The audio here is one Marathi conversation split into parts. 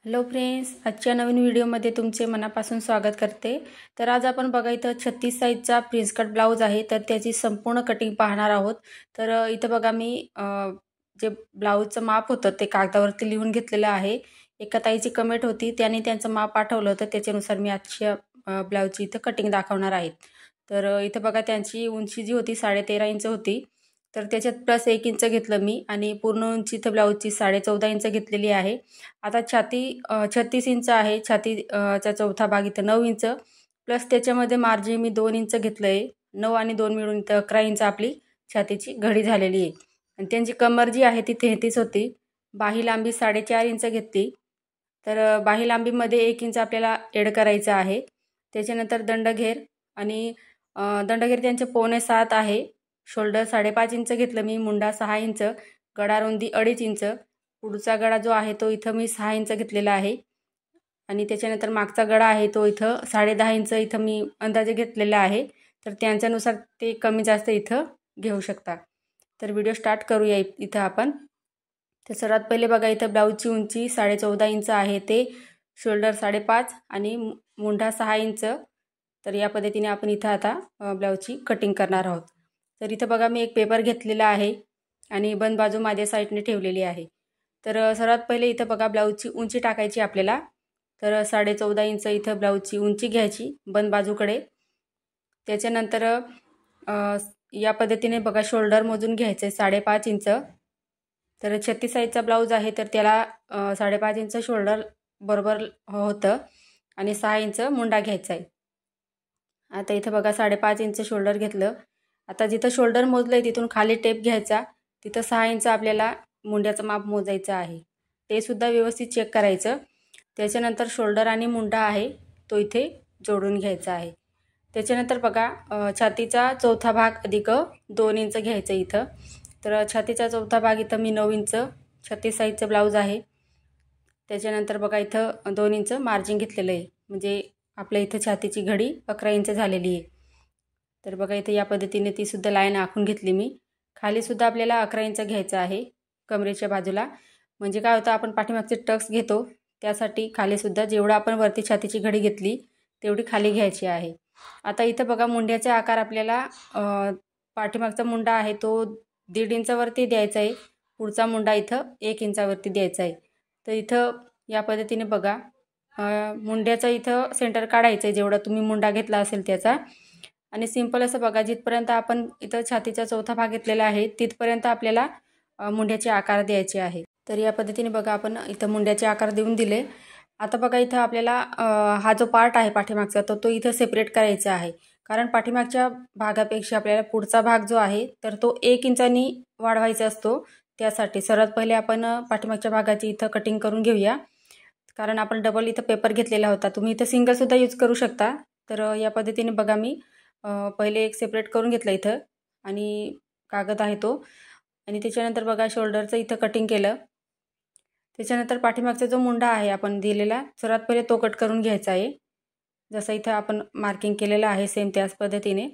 हॅलो फ्रेंड्स, आजच्या नवीन व्हिडिओमध्ये तुमचे मनापासून स्वागत करते। तर आज आपण बघा इथं 36 साईजचा प्रिन्स कट ब्लाउज आहे, तर त्याची संपूर्ण कटिंग पाहणार आहोत। तर इथं बघा मी जे ब्लाउजचं माप होतं ते कागदावरती लिहून घेतलेलं आहे। एका ताईची कमेंट होती, त्यांनी त्यांचं माप पाठवलं होतं, त्याच्यानुसार मी आजच्या ब्लाउजची इथं कटिंग दाखवणार आहे। तर इथं बघा त्यांची उंची जी होती 13.5 इंच होती, तर त्याच्यात प्लस 1 इंच घेतलं मी आणि पूर्ण उंची इथं ब्लाउजची 14.5 इंच घेतलेली आहे। आता छाती 36 इंच आहे, छातीचा चौथा भाग इथं 9 इंच प्लस त्याच्यामध्ये मार्जिन मी 2 इंच घेतलं आहे। 9 आणि 2 मिळून इथं 11 इंच आपली छातीची घडी झालेली आहे। आणि त्यांची कमर जी आहे ती 33 होती। बाही लांबी 4.5 इंच घेतली, तर बाही लांबीमध्ये 1 इंच आपल्याला ॲड करायचं आहे। त्याच्यानंतर दंडघेर आणि दंडघेर त्यांचे 6.25 आहे। शोल्डर 5.5 इंच घेतलं मी, मुंडा 6 इंच, गळा रुंदी 2.5 इंच, पुढचा गळा जो आहे तो इथं मी 6 इंच घेतलेला आहे। आणि त्याच्यानंतर मागचा गळा आहे तो इथं 10.5 इंच इथं मी अंदाजे घेतलेला आहे। तर त्यांच्यानुसार ते कमी जास्त इथं घेऊ शकता। तर व्हिडिओ स्टार्ट करूया इथं आपण। तर सर्वात पहिले बघा इथं ब्लाउजची उंची 14.5 इंच आहे, ते शोल्डर 5.5 आणि मुंडा 6 इंच। तर या पद्धतीने आपण इथं आता ब्लाउजची कटिंग करणार आहोत। तर इथं बघा मी एक पेपर घेतलेला आहे आणि बंद बाजू माझ्या साईडने ठेवलेली आहे। तर सर्वात पहिले इथं बघा ब्लाउजची उंची टाकायची आपल्याला। तर 14.5 इंच इथं ब्लाउजची उंची घ्यायची बंद बाजूकडे। त्याच्यानंतर या पद्धतीने बघा शोल्डर मोजून घ्यायचं आहे 5.5 इंच। तर 36 साईजचा ब्लाउज आहे, तर त्याला 5.5 इंच शोल्डर बरोबर होतं आणि 6 इंच मुंडा घ्यायचा आहे। आता इथं बघा 5.5 इंच शोल्डर घेतलं। आता जिथं शोल्डर मोजलंय तिथून खाली टेप घ्यायचा, तिथं 6 इंच आपल्याला मुंड्याचं माप मोजायचं आहे, ते सुद्धा व्यवस्थित चेक करायचं। त्याच्यानंतर शोल्डर आणि मुंडा आहे तो इथे जोडून घ्यायचा आहे। त्याच्यानंतर बघा छातीचा चौथा भाग अधिक 2 इंच घ्यायचं इथं। तर छातीचा चौथा भाग इथं मी 9 इंच 36 साईजचं ब्लाउज आहे। त्याच्यानंतर बघा इथं 2 इंच मार्जिन घेतलेलं आहे, म्हणजे आपल्या इथं छातीची घडी 11 इंच झालेली आहे। तर बघा इथे या पद्धतीने ती सुद्धा लाईन आखून घेतली मी। खाली सुद्धा आपल्याला 11 इंच घ्यायचं आहे कमरेच्या बाजूला, म्हणजे काय होतं आपण पाठीमागचे टक्स घेतो त्यासाठी खाली सुद्धा जेवढा आपण वरती छातीची घडी घेतली तेवढी खाली घ्यायची आहे। आता इथं बघा मुंड्याचा आकार आपल्याला पाठीमागचा मुंडा आहे तो 1.5 इंचावरती द्यायचा आहे, पुढचा मुंडा इथं 1 इंचावरती द्यायचा आहे। तर इथं या पद्धतीने बघा मुंड्याचा इथं सेंटर काढायचं आहे जेवढा तुम्ही मुंडा घेतला असेल त्याचा। आणि सिंपल असं बघा जिथपर्यंत आपण इथं छातीचा चौथा भाग घेतलेला आहे तिथपर्यंत आपल्याला मुंड्याचे आकार द्यायचे आहे। तर या पद्धतीने बघा आपण इथं मुंड्याचे आकार देऊन दिले। आता बघा इथं आपल्याला हा जो पार्ट आहे पाठीमागचा तो इथं सेपरेट करायचा आहे, कारण पाठीमागच्या भागापेक्षा आपल्याला पुढचा भाग जो आहे तर तो 1 इंचानी वाढवायचा असतो। त्यासाठी सर्वात पहिले आपण पाठीमागच्या भागाची इथं कटिंग करून घेऊया, कारण आपण डबल इथं पेपर घेतलेला होता। तुम्ही इथं सिंगल सुद्धा यूज करू शकता। तर या पद्धतीने बघा मी पहिले एक सेपरेट करून घेतलं इथं आणि कागद आहे तो, आणि त्याच्यानंतर बघा शोल्डरचं इथं कटिंग केलं। त्याच्यानंतर पाठीमागचा जो मुंडा आहे आपण दिलेला सर्वात पहिले तो कट करून घ्यायचा आहे, जसं इथं आपण मार्किंग केलेलं आहे सेम त्याच पद्धतीने।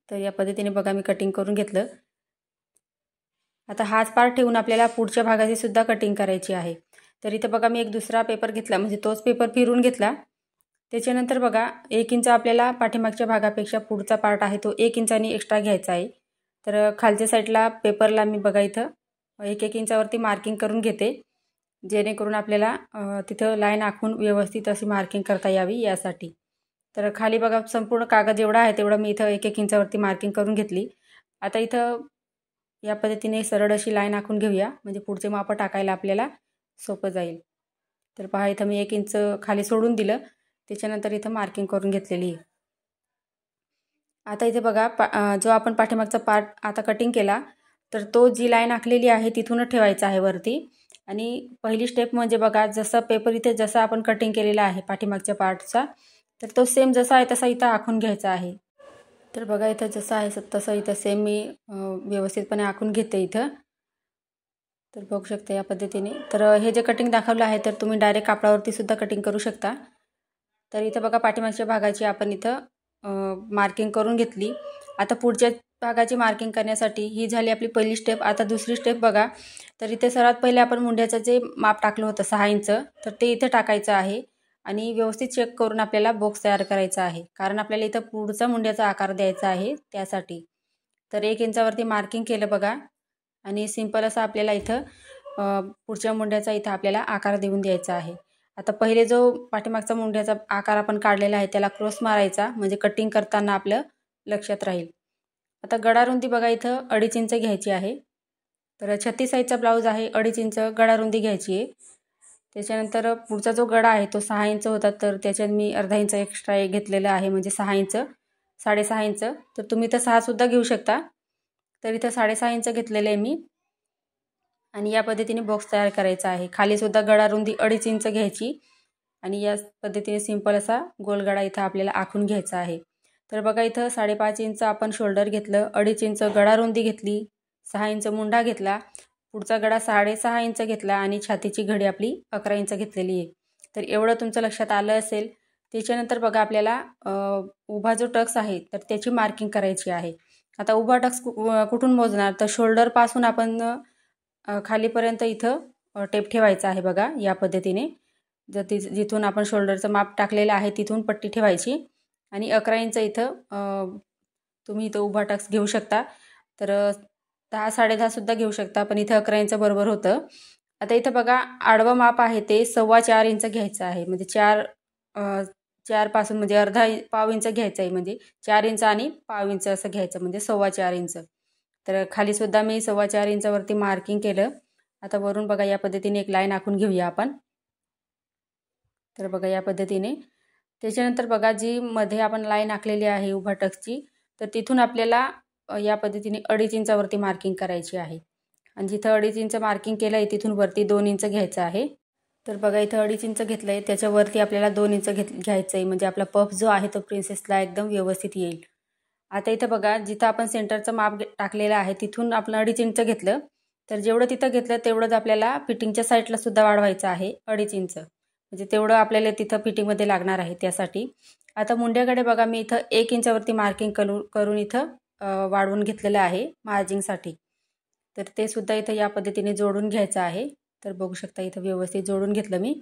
तर या पद्धतीने बघा मी कटिंग करून घेतलं। आता हाच पार्ट ठेवून आपल्याला पुढच्या भागाची सुद्धा कटिंग करायची आहे। तर इथं बघा मी एक दुसरा पेपर घेतला, म्हणजे तोच पेपर फिरून घेतला। त्याच्यानंतर बघा 1 इंच आपल्याला पाठीमागच्या भागापेक्षा पुढचा पार्ट आहे तो 1 इंचानी एक्स्ट्रा घ्यायचा आहे। तर खालच्या साईडला पेपरला मी बघा इथं 1-1 इंचावरती मार्किंग करून घेते, जेणेकरून आपल्याला तिथं लाईन आखून व्यवस्थित अशी मार्किंग करता यावी यासाठी। तर खाली बघा संपूर्ण कागद जेवढा आहे तेवढं मी इथं 1-1 इंचावरती मार्किंग करून घेतली। आता इथं या पद्धतीने सरळ अशी लाईन आखून घेऊया, म्हणजे पुढचे माप टाकायला आपल्याला सोपं जाईल। तर पहा इथं मी 1 इंच खाली सोडून दिलं, त्याच्यानंतर इथं मार्किंग करून घेतलेली आहे। आता इथे बघा जो आपण पाठीमागचा पार्ट आता कटिंग केला तर तो जी लाईन आखलेली आहे तिथूनच ठेवायचा आहे वरती। आणि पहिली स्टेप म्हणजे बघा जसं पेपर इथे जसं आपण कटिंग केलेला आहे पाठीमागच्या पार्टचा, तर तो सेम जसा आहे तसा इथं आखून घ्यायचा आहे। तर बघा इथं जसं आहे तसं इथं सेम मी व्यवस्थितपणे आखून घेते इथं। तर बघू शकता या पद्धतीने। तर हे जे कटिंग दाखवलं आहे तर तुम्ही डायरेक्ट कापडावरती सुद्धा कटिंग करू शकता। तर इथं बघा पाठीमागच्या भागाची आपण इथं मार्किंग करून घेतली। आता पुढच्या भागाची मार्किंग करण्यासाठी ही झाली आपली पहिली स्टेप। आता दुसरी स्टेप बघा, तर इथे सर्वात पहिले आपण मुंड्याचं जे माप टाकलं होतं 6 इंच, तर ते इथे टाकायचं आहे आणि व्यवस्थित चेक करून आपल्याला बॉक्स तयार करायचा आहे, कारण आपल्याला इथं पुढचा मुंड्याचा आकार द्यायचा आहे त्यासाठी। तर 1 इंचावरती मार्किंग केलं बघा आणि सिंपल असा आपल्याला इथं पुढच्या मुंड्याचा इथं आपल्याला आकार देऊन द्यायचा आहे। आता पहिले जो पाठीमागचा मुंड्याचा आकार आपण काढलेला आहे त्याला क्रॉस मारायचा, म्हणजे कटिंग करताना आपलं लक्षात राहील। आता गळा रुंदी बघा इथं 2.5 इंच घ्यायची आहे। तर 36 साईजचा ब्लाऊज आहे, 2.5 इंच गळा रुंदी घ्यायची आहे। त्याच्यानंतर पुढचा जो गळा आहे तो 6 इंच होता, तर त्याच्यात मी अर्धा इंच एक्स्ट्रा घेतलेला आहे, म्हणजे 6 इंच, 6.5 इंच। तर तुम्ही तर 6 सुद्धा घेऊ शकता। तर इथं 6.5 इंच घेतलेले आहे मी आणि या पद्धतीने बॉक्स तयार करायचा आहे। खाली सुद्धा गळा रुंदी 2.5 इंच घ्यायची आणि या पद्धतीने सिंपल असा गोल गळा इथं आपल्याला आखून घ्यायचा आहे। तर बघा इथं 5.5 इंच आपण शोल्डर घेतलं, 2.5 इंच गळा रुंदी घेतली, 6 इंच मुंडा घेतला, पुढचा गळा 6.5 इंच घेतला आणि छातीची घडी आपली 11 इंच घेतलेली आहे। तर एवढं तुमचं लक्षात आलं असेल। त्याच्यानंतर बघा आपल्याला उभा जो टक्स आहे तर त्याची मार्किंग करायची आहे। आता उभा टक्स कुठून मोजणार, तर शोल्डरपासून आपण खालीपर्यंत इथं टेप ठेवायचा आहे बघा, या पद्धतीने। जिथून आपण शोल्डरचं माप टाकलेलं आहे तिथून पट्टी ठेवायची आणि 11 इंच इथं तुम्ही इथं उभा टक्स घेऊ शकता। तर 10 साडेदहा सुद्धा घेऊ शकता, पण इथं 11 इंच बरोबर होतं। आता इथं बघा आडवं माप आहे ते 4.25 इंच घ्यायचं आहे, म्हणजे 4 पासून म्हणजे पाव इंच घ्यायचं आहे, म्हणजे 4 इंच आणि पाव इंच असं घ्यायचं, म्हणजे 4.25 इंच। तर खाली सुद्धा मी 4.25 इंचावरती मार्किंग केलं। आता वरून बघा या पद्धतीने एक लाईन आखून घेऊया आपण। तर बघा या पद्धतीने। त्याच्यानंतर बघा जी मध्ये आपण लाईन आखलेली आहे उभा टक्सची, तर तिथून आपल्याला या पद्धतीने 2.5 इंचावरती मार्किंग करायची आहे आणि जिथं 2.5 इंच मार्किंग केलं आहे तिथून वरती 2 इंच घ्यायचं आहे। तर बघा इथं 2.5 इंच घेतलं आहे, त्याच्यावरती आपल्याला 2 इंच घ्यायचं आहे, म्हणजे आपला पफ जो आहे तो प्रिन्सेसला एकदम व्यवस्थित येईल। आता इथं बघा जिथं आपण सेंटरचं माप टाकलेलं आहे तिथून आपण 2.5 इंच घेतलं, तर जेवढं तिथं घेतलं तेवढंच आपल्याला फिटिंगच्या साईडला सुद्धा वाढवायचं आहे 2.5 इंच, म्हणजे तेवढं आपल्याला तिथं फिटिंगमध्ये लागणार आहे त्यासाठी। आता मुंड्याकडे बघा मी इथं 1 इंचावरती मार्किंग करून इथं वाढवून घेतलेलं आहे मार्जिंगसाठी। तर ते सुद्धा इथं या पद्धतीने जोडून घ्यायचं आहे। तर बघू शकता इथं व्यवस्थित जोडून घेतलं मी।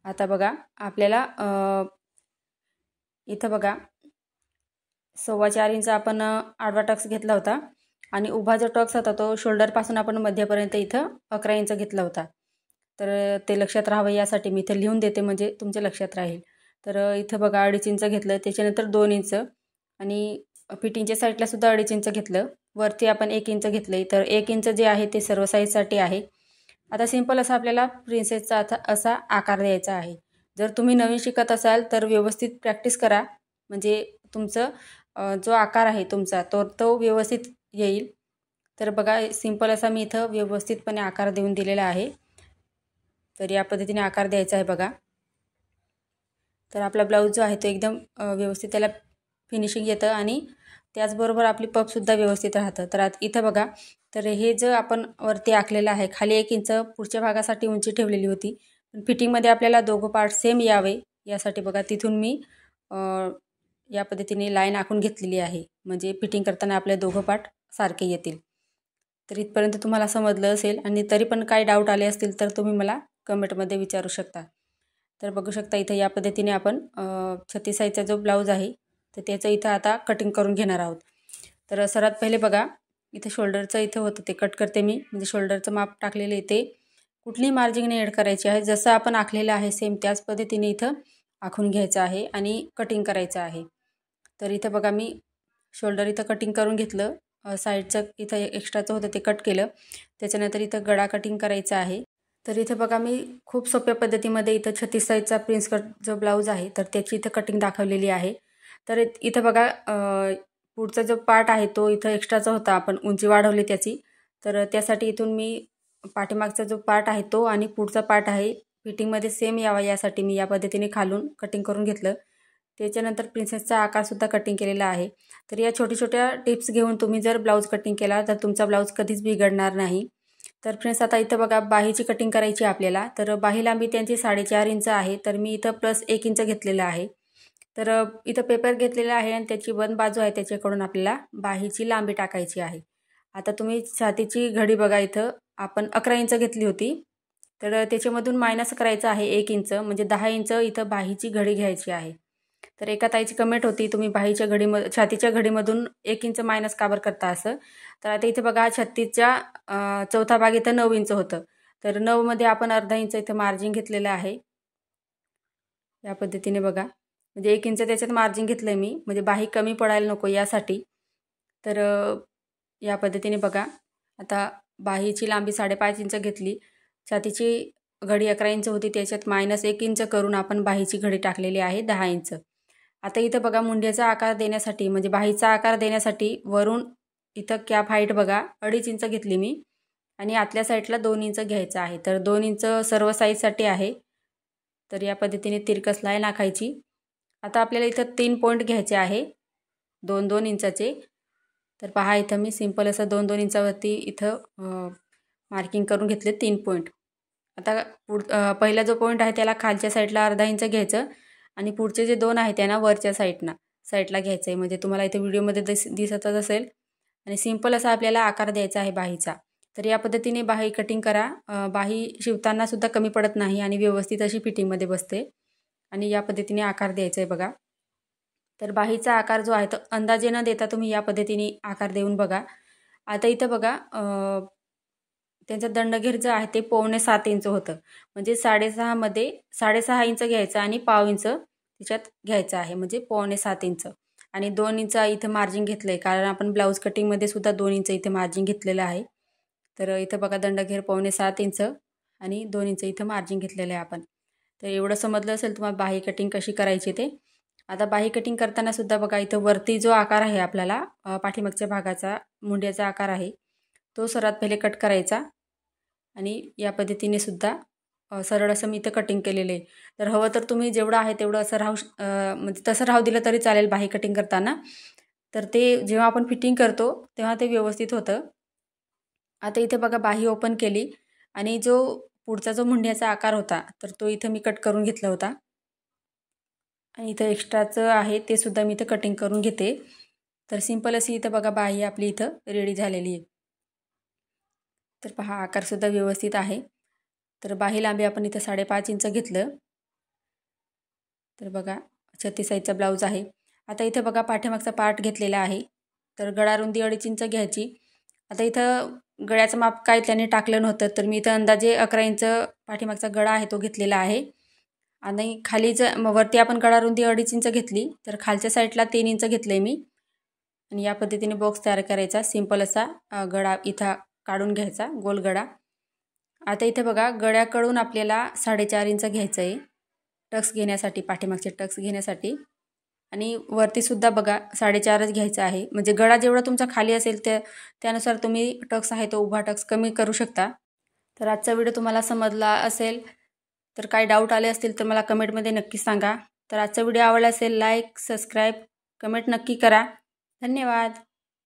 आता बघा आपल्याला इथं बघा 4.25 इंच आपण आडवा टक्स घेतला होता आणि उभा जो टक्स होता तो शोल्डरपासून आपण मध्यपर्यंत इथं 11 इंच घेतला होता। तर ते लक्षात राहावं यासाठी मी इथं लिहून देते, म्हणजे तुमच्या लक्षात राहील। तर इथं बघा 2.5 इंच घेतलं, त्याच्यानंतर 2 इंच आणि फिटिंगच्या साईडला सुद्धा 2.5 इंच घेतलं, वरती आपण 1 इंच घेतलं। तर 1 इंच जे आहे ते सर्व साईजसाठी आहे। आता सिंपल असा आपल्याला प्रिन्सेसचा असा आकार द्यायचा आहे। जर तुम्ही नवीन शिकत असाल तर व्यवस्थित प्रॅक्टिस करा, म्हणजे तुमचं जो आकार आहे तुमचा तो व्यवस्थित येईल। तर बघा सिंपल असा मी इथं व्यवस्थितपणे आकार देऊन दिलेला आहे। तर या पद्धतीने आकार द्यायचा आहे बघा। तर आपला ब्लाऊज जो आहे तो एकदम व्यवस्थित त्याला फिनिशिंग येतं आणि त्याचबरोबर आपली पफसुद्धा व्यवस्थित राहतं। तर इथं बघा, तर हे जे आपण वरती आखलेलं आहे, खाली 1 इंच पुढच्या भागासाठी उंची ठेवलेली होती, पण फिटिंगमध्ये आपल्याला दोघं पार्ट सेम यावे यासाठी बघा तिथून मी या पद्धतीने लाईन आखून घेतलेली आहे, म्हणजे फिटिंग करताना आपले दोघं पार्ट सारखे येतील। तर इथपर्यंत तुम्हाला समजलं असेल आणि तरी पण काही डाऊट आले असतील तर तुम्ही मला कमेंटमध्ये विचारू शकता। तर बघू शकता इथं या पद्धतीने आपण 36 साईजचा जो ब्लाऊज आहे तर त्याचं इथं आता कटिंग करून घेणार आहोत। तर सर्वात पहिले बघा इथं शोल्डरचं इथं होतं ते कट करते मी, म्हणजे शोल्डरचं माप टाकलेले ते कुठलीही मार्जिंग नाही ॲड करायची आहे, जसं आपण आखलेलं आहे सेम त्याच पद्धतीने इथं आखून घ्यायचं आहे आणि कटिंग करायचं आहे। तर इथं बघा मी शोल्डर इथं कटिंग करून घेतलं, साईडचं इथं एक्स्ट्राचं होतं ते कट केलं, त्याच्यानंतर इथं गळा कटिंग करायचा आहे। तर इथं बघा मी खूप सोप्या पद्धतीमध्ये इथं 36 साईजचा प्रिन्स कट जो ब्लाऊज आहे तर त्याची इथं कटिंग दाखवलेली आहे। तर इथं बघा पुढचा जो पार्ट आहे तो इथं एक्स्ट्राचा होता, आपण उंची वाढवली त्याची, तर त्यासाठी इथून मी पाठीमागचा जो पार्ट आहे तो आणि पुढचा पार्ट आहे फिटिंगमध्ये सेम यावा यासाठी मी या पद्धतीने खालून कटिंग करून घेतलं। त्याच्यानंतर प्रिन्सेसचा आकारसुद्धा कटिंग केलेला आहे। तर या छोट्या छोट्या टिप्स घेऊन तुम्ही जर ब्लाऊज कटिंग केला तर तुमचा ब्लाऊज कधीच बिघडणार नाही। तर फ्रेंड्स आता इथं बघा बाहीची कटिंग करायची आपल्याला, तर बाही लांबी त्यांची 4.5 इंच आहे, तर मी इथं +1 इंच घेतलेलं आहे। तर इथं पेपर घेतलेला आहे आणि त्याची वन बाजू आहे त्याच्याकडून आपल्याला बाहीची लांबी टाकायची आहे. आता तुम्ही छातीची घडी बघा, इथं आपण 11 इंच घेतली होती, तर त्याच्यामधून मायनस करायचं आहे 1 इंच, म्हणजे 10 इंच इथं बाहीची घडी घ्यायची आहे. तर एका ताईची कमेंट होती, तुम्ही बाहीच्या छातीच्या घडीमधून 1 इंच मायनस का बरं करता असं. तर आता इथे बघा, 36च्या चौथा भाग इथं 9 इंच होतं, तर 9 मध्ये आपण अर्धा इंच इथं मार्जिन घेतलेलं आहे. या पद्धतीने बघा, म्हणजे 1 इंच त्याच्यात मार्जिन घेतलं आहे मी, म्हणजे बाही कमी पडायला नको यासाठी. तर या पद्धतीने बघा, आता बाहीची लांबी 5.5 इंच घेतली, छातीची घडी 11 इंच होती, त्याच्यात मायनस 1 इंच करून आपण बाहीची घडी टाकलेली आहे 10 इंच. आता इथं बघा, मुंड्याचा आकार देण्यासाठी, म्हणजे बाहीचा आकार देण्यासाठी वरून इथं कॅप हाईट बघा 2.5 इंच घेतली मी, आणि आतल्या साईडला 2 इंच घ्यायचं आहे. तर 2 इंच सर्व साईजसाठी आहे. तर या पद्धतीने तिरकस लाईन आखायची. आता आपल्याला इथं 3 पॉईंट घ्यायचे आहे 2-2 इंचाचे. तर पहा, इथं मी सिंपल असं 2-2 इंचावरती इथं मार्किंग करून घेतले 3 पॉईंट. आता पहिला जो पॉईंट आहे त्याला खालच्या साईडला अर्धा इंच घ्यायचं, आणि पुढचे जे 2 आहेत त्यांना वरच्या साईडला घ्यायचं आहे, म्हणजे तुम्हाला इथे व्हिडिओमध्ये दिसतच असेल. आणि सिंपल असा आपल्याला आकार द्यायचा आहे बाहीचा. तर या पद्धतीने बाही कटिंग करा. बाही शिवताना सुद्धा कमी पडत नाही आणि व्यवस्थित अशी फिटिंगमध्ये बसते. आणि या पद्धतीने आकार द्यायचा आहे बघा. तर बाहीचा आकार जो आहे तो अंदाजे न देता तुम्ही या पद्धतीने आकार देऊन बघा. आता इथं बघा, त्यांचं दंडघेर जे आहे ते 6.25 इंच होतं, म्हणजे 6.5 मध्ये 6.5 इंच घ्यायचं आणि पाव इंच त्याच्यात घ्यायचं आहे, म्हणजे 6.25 इंच. आणि 2 इंच इथं मार्जिन घेतलं आहे, कारण आपण ब्लाऊज कटिंगमध्ये सुद्धा 2 इंच इथे मार्जिन घेतलेलं आहे. तर इथं बघा, दंडघेर 6.25 इंच आणि 2 इंच इथं मार्जिन घेतलेलं आहे आपण. तर एवढं समजलं असेल तुम्हाला बाही कटिंग कशी करायची ते. आता बाही कटिंग करताना सुद्धा बघा, इथं वरती जो आकार आहे आपल्याला पाठीमागच्या भागाचा मुंड्याचा आकार आहे, तो सर्वात पहिले कट करायचा. आणि या पद्धतीने सुद्धा सरळ असं मी इथं कटिंग केलेलं आहे. तर हवं तर तुम्ही जेवढं आहे तेवढं असं म्हणजे तसं राहू दिलं तरी चालेल बाही कटिंग करताना. तर ते जेव्हा आपण फिटिंग करतो तेव्हा ते व्यवस्थित होतं. आता इथे बघा, बाही ओपन केली आणि जो पुढचा जो मुंड्याचा आकार होता तर तो इथं मी कट करून घेतला होता, आणि इथं एक्स्ट्राचं आहे ते सुद्धा मी इथं कटिंग करून घेते. तर सिंपल अशी इथं बघा बाही आपली इथं रेडी झालेली आहे. तर पहा, आकारसुद्धा व्यवस्थित आहे. तर बाही लांबी आपण इथं 5.5 इंच घेतलं. तर बघा, 36 साईजचा ब्लाऊज आहे. आता इथं बघा, पाठीमागचा पार्ट घेतलेला आहे, तर गळा रुंदी 2.5 इंच घ्यायची. आता इथं गळ्याचं माप काय त्याने टाकलं नव्हतं, तर मी इथं अंदाजे 11 इंच पाठीमागचा गळा आहे तो घेतलेला आहे. आणि वरती आपण गळा रुंदी 2.5 इंच घेतली, तर खालच्या साईडला 3 इंच घेतलं आहे मी. आणि या पद्धतीने बॉक्स तयार करायचा. सिंपल असा गळा इथं काढून घ्यायचा, गोल गळा. आता इथे बघा, गळ्याकडून आपल्याला 4.5 इंच घ्यायचं आहे टक्स घेण्यासाठी, पाठीमागचे टक्स घेण्यासाठी. आणि वरतीसुद्धा बघा 4.5च घ्यायचं आहे, म्हणजे गळा जेवढा तुमचा खाली असेल त्यानुसार तुम्ही टक्स आहे तो उभा टक्स कमी करू शकता. तर आजचा व्हिडिओ तुम्हाला समजला असेल, तर काही डाऊट आले असतील तर मला कमेंटमध्ये नक्की सांगा. तर आजचा व्हिडिओ आवडला असेल लाईक, सबस्क्राईब, कमेंट नक्की करा. धन्यवाद.